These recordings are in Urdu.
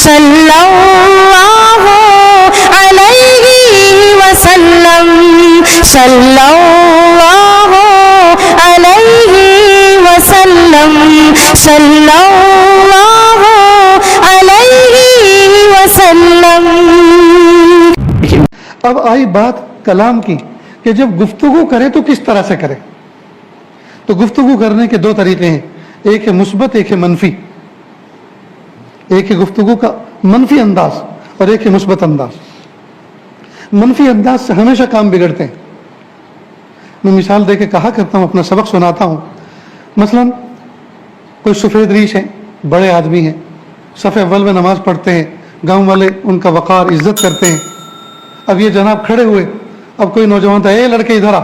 صلی اللہ علیہ وسلم، صلی اللہ علیہ وسلم، صلی اللہ علیہ وسلم۔ اب آئی بات کلام کی کہ جب گفتگو کرے تو کس طرح سے کرے۔ تو گفتگو کرنے کے دو طریقے ہیں، ایک ہے مثبت، ایک ہے منفی۔ ایک ہے گفتگو کا منفی انداز اور ایک ہے مثبت انداز۔ منفی انداز سے ہمیشہ کام بگڑتے ہیں۔ میں مثال دے کے کہا کرتا ہوں، اپنا سبق سناتا ہوں۔ مثلا کوئی سفید ریش ہے، بڑے آدمی ہیں، صف اول میں نماز پڑھتے ہیں، گاؤں والے ان کا وقار عزت کرتے ہیں۔ اب یہ جناب کھڑے ہوئے، اب کوئی نوجوان تھا، اے لڑکے ادھر آ،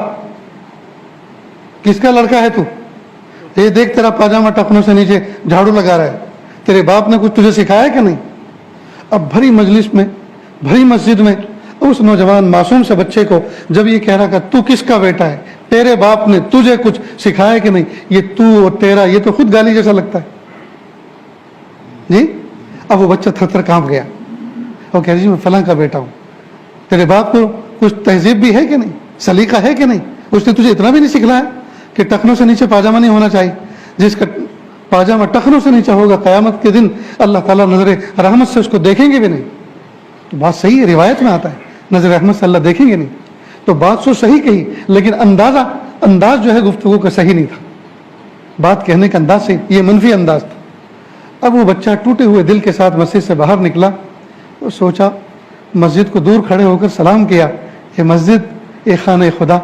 کس کا لڑکا ہے تو؟ یہ دیکھ تیرا پاجامہ ٹخنوں سے نیچے جھاڑو لگا رہا ہے، تیرے باپ نے کچھ تجھے سکھایا کہ نہیں؟ اب بھری مجلس میں، بھری مسجد میں اس نوجوان معصوم سے بچے کو جب یہ کہہ رہا کہ تو کس کا بیٹا ہے، تیرے باپ نے تجھے کچھ سکھایا کہ نہیں، یہ تو اور تیرا، یہ تو خود گالی جیسا لگتا ہے جی۔ اب وہ بچہ تھر تھر کانپ گیا، وہ کہہ رہی جی میں فلاں کا بیٹا ہوں۔ تیرے باپ کو کچھ تہذیب بھی ہے کہ نہیں، سلیقہ ہے کہ نہیں؟ اس نے تجھے اتنا بھی نہیں سکھلایا کہ ٹخنوں سے نیچے پاجامہ نہیں ہونا چاہیے؟ جس کا پاجامہ ٹخنوں سے نیچے ہوگا قیامت کے دن اللہ تعالیٰ نظر رحمت سے اس کو دیکھیں گے بھی نہیں۔ تو بات صحیح ہے، روایت میں آتا ہے نظر رحمت سے اللہ دیکھیں گے نہیں۔ تو بات سو صحیح کہی، لیکن انداز جو ہے گفتگو کا صحیح نہیں تھا، بات کہنے کا انداز صحیح، یہ منفی انداز تھا۔ اب وہ بچہ ٹوٹے ہوئے دل کے ساتھ مسجد سے باہر نکلا، وہ سوچا، مسجد کو دور کھڑے ہو کر سلام کیا، کہ مسجد اے خانہ خدا،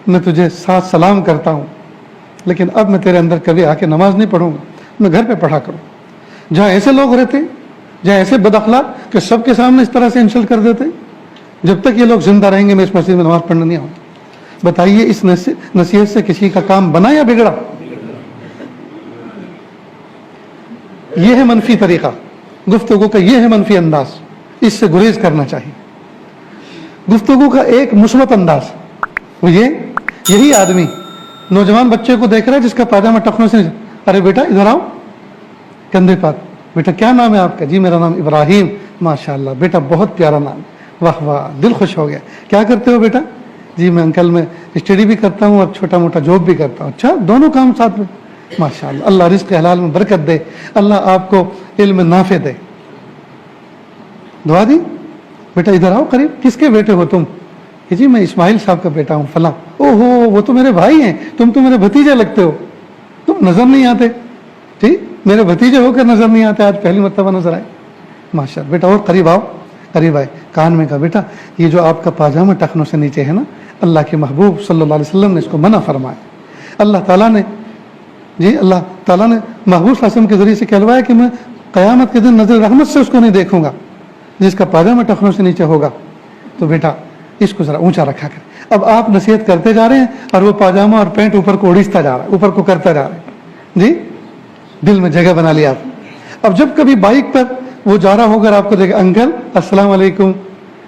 میں تجھے ساتھ سلام کرتا ہوں، لیکن اب میں تیرے اندر کبھی آ کے نماز نہیں پڑھوں گا، میں گھر پہ پڑھا کروں۔ جہاں ایسے لوگ رہتے، جہاں ایسے بد اخلاق کہ سب کے سامنے اس طرح سے انسلٹ کر دیتے، جب تک یہ لوگ زندہ رہیں گے میں اس مسجد میں نماز پڑھنے نہیں آؤں۔ بتائیے اس نصیحت سے کسی کا کام بنا یا بگڑا؟ یہ ہے منفی طریقہ گفتگو کا، یہ ہے منفی انداز، اس سے گریز کرنا چاہیے۔ گفتگو کا ایک مثبت انداز، وہ یہی آدمی نوجوان بچے کو دیکھ رہا ہے جس کا پاجامہ ٹخنوں سے، ارے بیٹا ادھر آؤ، کندھے پر، بیٹا کیا نام ہے آپ کا؟ جی میرا نام ابراہیم۔ ماشاء اللہ بیٹا بہت پیارا نام، واہ واہ، دل خوش ہو گیا۔ کیا کرتے ہو بیٹا؟ جی میں انکل میں اسٹڈی بھی کرتا ہوں اور چھوٹا موٹا جاب بھی کرتا ہوں۔ اچھا دونوں کام ساتھ میں، ماشاء اللہ، اللہ رزق حلال میں برکت دے، اللہ آپ کو علم نافع دے۔ دعا دی؟ بیٹا ادھر آؤ قریب، کس کے بیٹے ہو تم؟ کہ جی میں اسماعیل صاحب کا بیٹا ہوں فلاں۔ او ہو وہ تو میرے بھائی ہیں، تم تو میرے بھتیجے لگتے ہو، تم نظر نہیں آتے، ٹھیک میرے بھتیجے ہو کر نظر نہیں آتے، آج پہلی مرتبہ نظر آئے، ماشاء اللہ۔ بیٹا اور قریب آؤ، قریب آئے، کان میں کہا بیٹا یہ جو آپ کا پاجامہ ٹخنوں سے نیچے ہے نا، اللہ کے محبوب صلی اللہ علیہ وسلم نے اس کو منع فرمایا۔ اللہ تعالیٰ نے اللہ تعالیٰ نے محبوب صلی اللہ علیہ وسلم کے ذریعے سے کہلوایا کہ میں قیامت کے دن نظر رحمت سے اس کو نہیں دیکھوں گا جس کا پاجامہ ٹخنوں سے نیچے ہوگا، تو بیٹا اس کو ذرا اونچا رکھا کر۔ اب آپ نصیحت کرتے جا رہے ہیں اور وہ پاجامہ اور پینٹ اوپر کو اڑیستا جا رہا ہے، اوپر کو کرتا جا رہا ہے جی، دل میں جگہ بنا لیا آپ۔ اب جب کبھی بائک پر وہ جا رہا ہوگا آپ کو دیکھے، انکل السلام علیکم،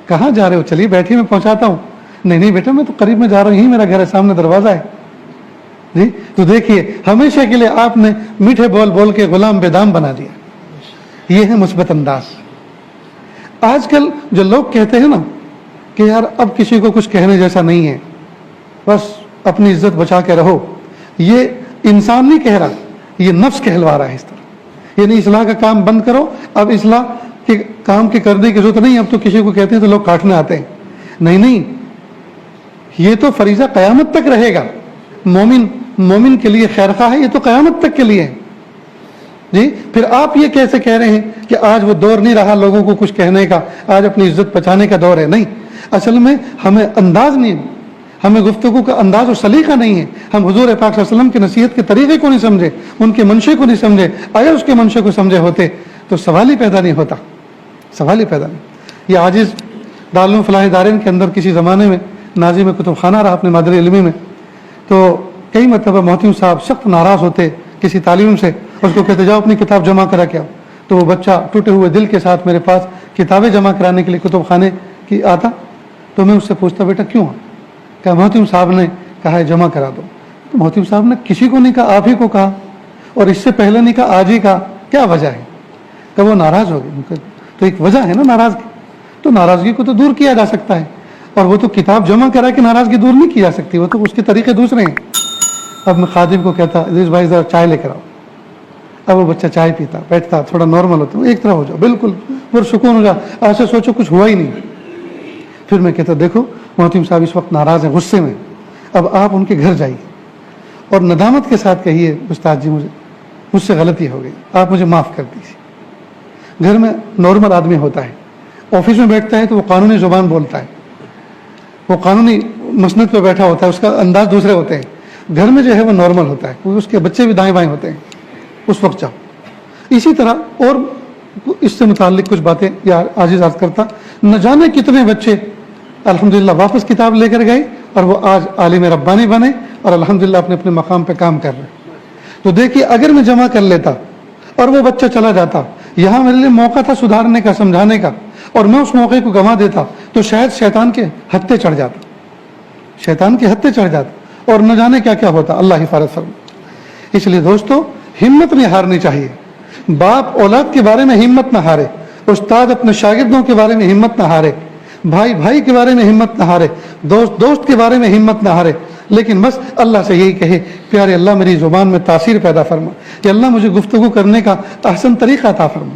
کہاں جا رہے ہو؟ چلیے بیٹھیے میں پہنچاتا ہوں۔ نہیں بیٹا میں تو قریب میں جا رہا ہوں، یہی میرا گھر ہے، سامنے دروازہ ہے جی۔ تو دیکھیے ہمیشہ کے لیے آپ نے میٹھے بول بول کے غلام بے دام بنا دیا، یہ ہے مثبت انداز۔ آج کل جو لوگ کہتے ہیں نا کہ یار اب کسی کو کچھ کہنے جیسا نہیں ہے، بس اپنی عزت بچا کے رہو، یہ انسان نہیں کہہ رہا، یہ نفس کہلوا رہا ہے اس طرح۔ یعنی اصلاح کا کام بند کرو، اب اصلاح کے کام کی کرنے کی ضرورت نہیں، اب تو کسی کو کہتے ہیں تو لوگ کاٹنے آتے ہیں۔ نہیں، یہ تو فریضہ قیامت تک رہے گا۔ مومن کے لیے خیر خواہ ہے، یہ تو قیامت تک کے لیے ہے جی۔ پھر آپ یہ کیسے کہہ رہے ہیں کہ آج وہ دور نہیں رہا لوگوں کو کچھ کہنے کا، آج اپنی عزت بچانے کا دور ہے؟ نہیں، اصل میں ہمیں انداز نہیں، ہمیں گفتگو کا انداز اور سلیقہ نہیں ہے۔ ہم حضور پاک صلی اللہ علیہ وسلم کی نصیحت کے طریقے کو نہیں سمجھے، ان کے منشے کو نہیں سمجھے۔ اگر اس کے منشے کو سمجھے ہوتے تو سوال ہی پیدا نہیں ہوتا، سوال ہی پیدا نہیں۔ یہ عاجز دارالعلوم فلاح دارین کے اندر کسی زمانے میں ناظم کتب خانہ رہا اپنے مادری علمی میں، تو کئی مرتبہ محتم صاحب سخت ناراض ہوتے کسی تعلیم سے، اس کو کہتے جاؤ اپنی کتاب جمع کرا کے آؤ، تو وہ بچہ ٹوٹے ہوئے دل کے ساتھ میرے پاس کتابیں جمع کرانے کے لیے کتب خانے کی آتا، تو میں اس سے پوچھتا بیٹا کیوں؟ کہ محتم صاحب نے کہا ہے جمع کرا دو۔ تو محتم صاحب نے کسی کو نہیں کہا، آپ ہی کو کہا، اور اس سے پہلے نہیں کہا، آج ہی کہا، کیا وجہ ہے؟ کہ وہ ناراض ہو گئے، تو ایک وجہ ہے نا ناراضگی, تو ناراضگی کو تو دور کیا جا سکتا ہے, اور وہ تو کتاب جمع کرا کے ناراضگی دور نہیں کی جا سکتی, وہ تو اس کے طریقے دوسرے ہیں. اب میں خادم کو کہتا ادریس بھائی ذرا چائے لے کر آؤ, اب وہ بچہ چائے پیتا, بیٹھتا, تھوڑا نارمل ہوتا, ایک طرح ہو جاؤ, بالکل پرسکون ہو جا, ایسے سوچو کچھ ہوا ہی نہیں. پھر میں کہتا دیکھو محتم صاحب اس وقت ناراض ہیں, غصے میں, اب آپ ان کے گھر جائیے اور ندامت کے ساتھ کہیے استاد جی مجھ سے غلطی ہو گئی, آپ مجھے معاف کر دیجیے. گھر میں نارمل آدمی ہوتا ہے, آفس میں بیٹھتا ہے تو وہ قانونی زبان بولتا ہے, وہ قانونی مسند پہ بیٹھا ہوتا ہے, اس کا انداز دوسرے ہوتے ہیں. گھر میں جو ہے وہ نارمل ہوتا ہے, اس کے بچے بھی دائیں بائیں ہوتے ہیں, اس وقت جاؤ. اسی طرح اور اس سے متعلق کچھ باتیں یا عاجز عرض کرتا, نہ جانے کتنے بچے الحمدللہ واپس کتاب لے کر گئے اور وہ آج عالم ربانی بنے اور الحمدللہ اپنے اپنے مقام پہ کام کر رہے. تو دیکھیے اگر میں جمع کر لیتا اور وہ بچہ چلا جاتا, یہاں میرے لیے موقع تھا سدھارنے کا, سمجھانے کا, اور میں اس موقع کو گنوا دیتا تو شاید شیطان کے ہتھے چڑھ جاتا, شیطان کے ہتھے چڑھ جاتا, اور نہ جانے کیا کیا ہوتا, اللہ حفاظت فرمائے. اس لیے دوستو ہمت نہیں ہارنی چاہیے. باپ اولاد کے بارے میں ہمت نہ ہارے, استاد اپنے شاگردوں کے بارے میں ہمت نہ ہارے, بھائی بھائی کے بارے میں ہمت نہ ہارے, دوست دوست کے بارے میں ہمت نہ ہارے, لیکن بس اللہ سے یہی کہے پیارے اللہ میری زبان میں تاثیر پیدا فرما, کہ اللہ مجھے گفتگو کرنے کا احسن طریقہ عطا فرما.